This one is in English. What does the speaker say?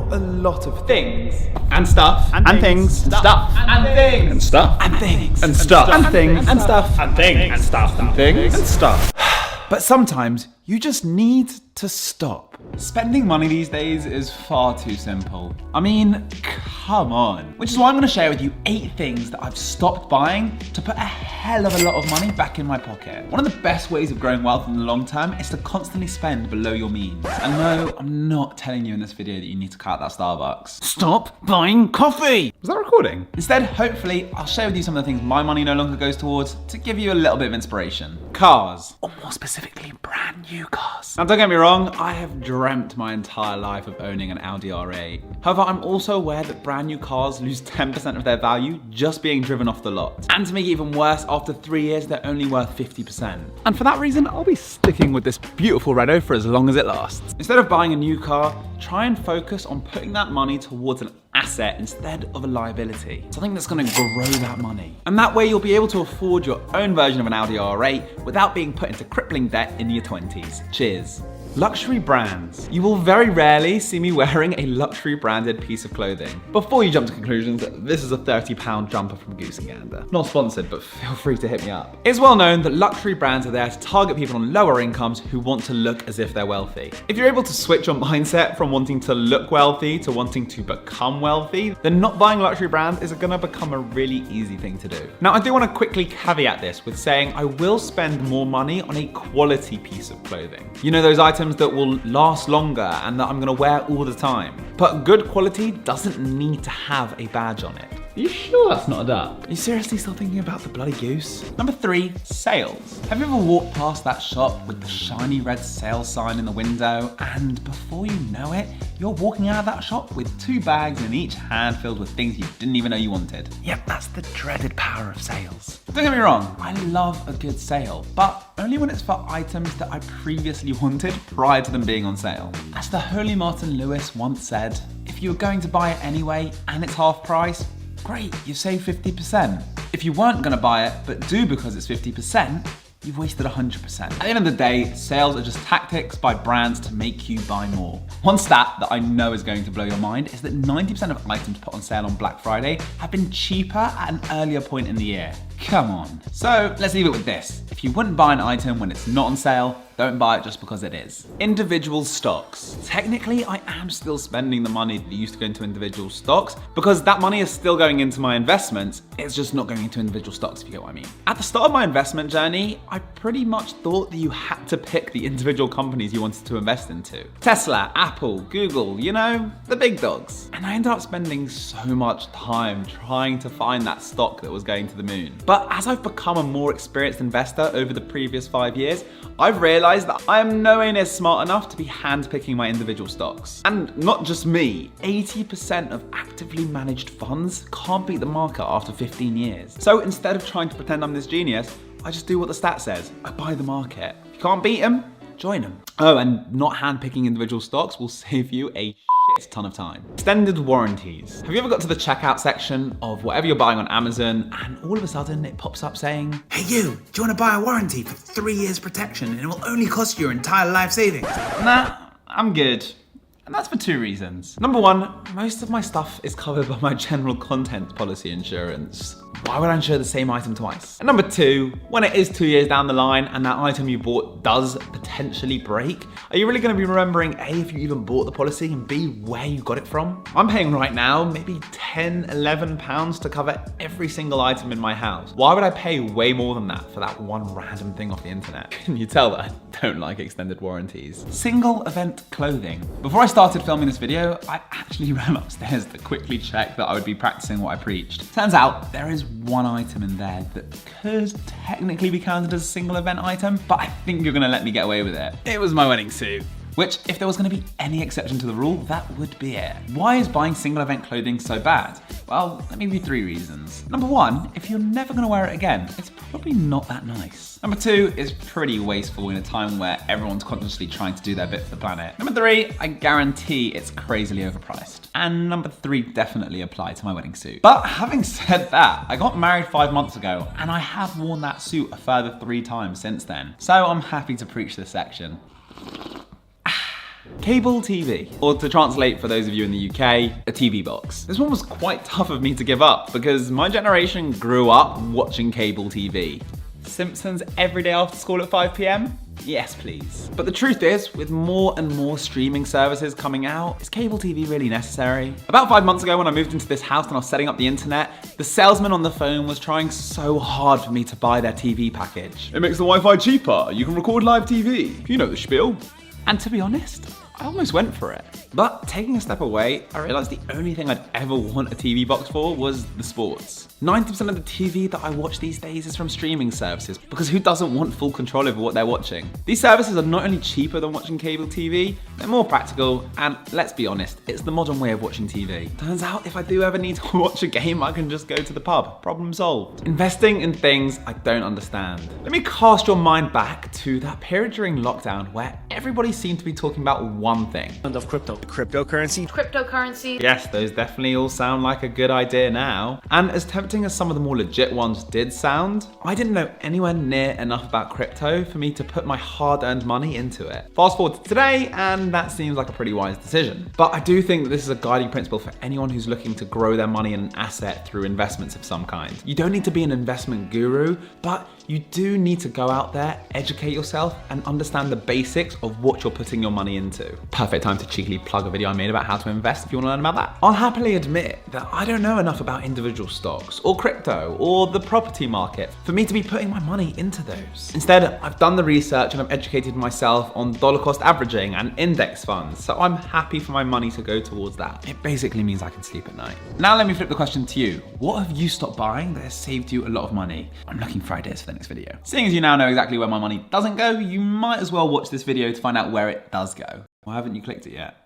got a lot of things and stuff and things and stuff and things and stuff and things and stuff and things and stuff and things and stuff and things and stuff. But sometimes you just need to stop. Spending money these days is far too simple. I mean, come on. Which is why I'm gonna share with you 8 things that I've stopped buying to put a hell of a lot of money back in my pocket. One of the best ways of growing wealth in the long term is to constantly spend below your means. And no, I'm not telling you in this video that you need to cut out that Starbucks. Stop buying coffee! Was that recording? Instead, hopefully, I'll share with you some of the things my money no longer goes towards to give you a little bit of inspiration. Cars. Or more specifically, brand new cars. Now don't get me wrong, I have dreamt my entire life of owning an Audi R8. However, I'm also aware that brand new cars lose 10% of their value just being driven off the lot. And to make it even worse, after 3 years, they're only worth 50%. And for that reason, I'll be sticking with this beautiful Renault for as long as it lasts. Instead of buying a new car, try and focus on putting that money towards an asset instead of a liability. Something that's gonna grow that money. And that way you'll be able to afford your own version of an Audi R8 without being put into crippling debt in your 20s. Cheers. Luxury brands. You will very rarely see me wearing a luxury branded piece of clothing. Before you jump to conclusions, this is a £30 jumper from Goose & Gander. Not sponsored, but feel free to hit me up. It's well known that luxury brands are there to target people on lower incomes who want to look as if they're wealthy. If you're able to switch your mindset from wanting to look wealthy to wanting to become wealthy, then not buying luxury brands is gonna become a really easy thing to do. Now, I do wanna quickly caveat this with saying I will spend more money on a quality piece of clothing. You know, those items that will last longer and that I'm gonna wear all the time. But good quality doesn't need to have a badge on it. Are you sure that's not a duck? Are you seriously still thinking about the bloody goose? Number 3, sales. Have you ever walked past that shop with the shiny red sale sign in the window and before you know it, you're walking out of that shop with 2 bags in each hand filled with things you didn't even know you wanted? Yep, that's the dreaded power of sales. Don't get me wrong, I love a good sale, but only when it's for items that I previously wanted prior to them being on sale. As the holy Martin Lewis once said, if you were going to buy it anyway and it's half price, great, you've saved 50%. If you weren't gonna buy it, but do because it's 50%, you've wasted 100%. At the end of the day, sales are just tactics by brands to make you buy more. One stat that I know is going to blow your mind is that 90% of items put on sale on Black Friday have been cheaper at an earlier point in the year. Come on. So let's leave it with this. If you wouldn't buy an item when it's not on sale, don't buy it just because it is. Individual stocks. Technically, I am still spending the money that used to go into individual stocks because that money is still going into my investments. It's just not going into individual stocks, if you get what I mean. At the start of my investment journey, I pretty much thought that you had to pick the individual companies you wanted to invest into. Tesla, Apple, Google, you know, the big dogs. And I ended up spending so much time trying to find that stock that was going to the moon. But as I've become a more experienced investor over the previous 5 years, I've realized that I am nowhere near smart enough to be handpicking my individual stocks. And not just me, 80% of actively managed funds can't beat the market after 15 years. So instead of trying to pretend I'm this genius, I just do what the stat says. I buy the market. If you can't beat them, join them. Oh, and not handpicking individual stocks will save you a shit ton of time. Extended warranties. Have you ever got to the checkout section of whatever you're buying on Amazon and all of a sudden it pops up saying, "Hey you, do you want to buy a warranty for 3 years protection and it will only cost you your entire life savings?" Nah, I'm good. And that's for 2 reasons. Number 1, most of my stuff is covered by my general content policy insurance. Why would I insure the same item twice? And number 2, when it is 2 years down the line and that item you bought does potentially break, are you really gonna be remembering A, if you even bought the policy, and B, where you got it from? I'm paying right now maybe £10, £11 to cover every single item in my house. Why would I pay way more than that for that one random thing off the internet? Can you tell that I don't like extended warranties? Single event clothing. Before I started filming this video, I actually ran upstairs to quickly check that I would be practicing what I preached. Turns out there is one item in there that could technically be counted as a single event item, but I think you're gonna let me get away with it. It was my wedding suit. Which, if there was gonna be any exception to the rule, that would be it. Why is buying single event clothing so bad? Well, let me give you 3 reasons. Number 1, if you're never gonna wear it again, it's probably not that nice. Number 2, it's pretty wasteful in a time where everyone's constantly trying to do their bit for the planet. Number 3, I guarantee it's crazily overpriced. And number 3 definitely applied to my wedding suit. But having said that, I got married 5 months ago and I have worn that suit a further 3 times since then. So I'm happy to preach this section. Cable TV, or to translate for those of you in the UK, a TV box. This one was quite tough of me to give up because my generation grew up watching cable TV. Simpsons every day after school at 5 p.m? Yes, please. But the truth is, with more and more streaming services coming out, is cable TV really necessary? About 5 months ago when I moved into this house and I was setting up the internet, the salesman on the phone was trying so hard for me to buy their TV package. It makes the Wi-Fi cheaper, you can record live TV. You know the spiel. And to be honest, I almost went for it. But taking a step away, I realized the only thing I'd ever want a TV box for was the sports. 90% of the TV that I watch these days is from streaming services, because who doesn't want full control over what they're watching? These services are not only cheaper than watching cable TV, they're more practical, and let's be honest, it's the modern way of watching TV. Turns out if I do ever need to watch a game, I can just go to the pub. Problem solved. Investing in things I don't understand. Let me cast your mind back to that period during lockdown where everybody seemed to be talking about one thing. Of cryptocurrency. Cryptocurrency. Yes, those definitely all sound like a good idea now. And as tempting as some of the more legit ones did sound, I didn't know anywhere near enough about crypto for me to put my hard-earned money into it. Fast forward to today, and that seems like a pretty wise decision. But I do think that this is a guiding principle for anyone who's looking to grow their money in an asset through investments of some kind. You don't need to be an investment guru, but you do need to go out there, educate yourself, and understand the basics of what you're putting your money into. Perfect time to cheekily plug a video I made about how to invest if you want to learn about that. I'll happily admit that I don't know enough about individual stocks or crypto or the property market for me to be putting my money into those. Instead, I've done the research and I've educated myself on dollar cost averaging and index funds, so I'm happy for my money to go towards that. It basically means I can sleep at night. Now let me flip the question to you. What have you stopped buying that has saved you a lot of money? I'm looking for ideas for the next video. Seeing as you now know exactly where my money doesn't go, you might as well watch this video to find out where it does go. Why haven't you clicked it yet?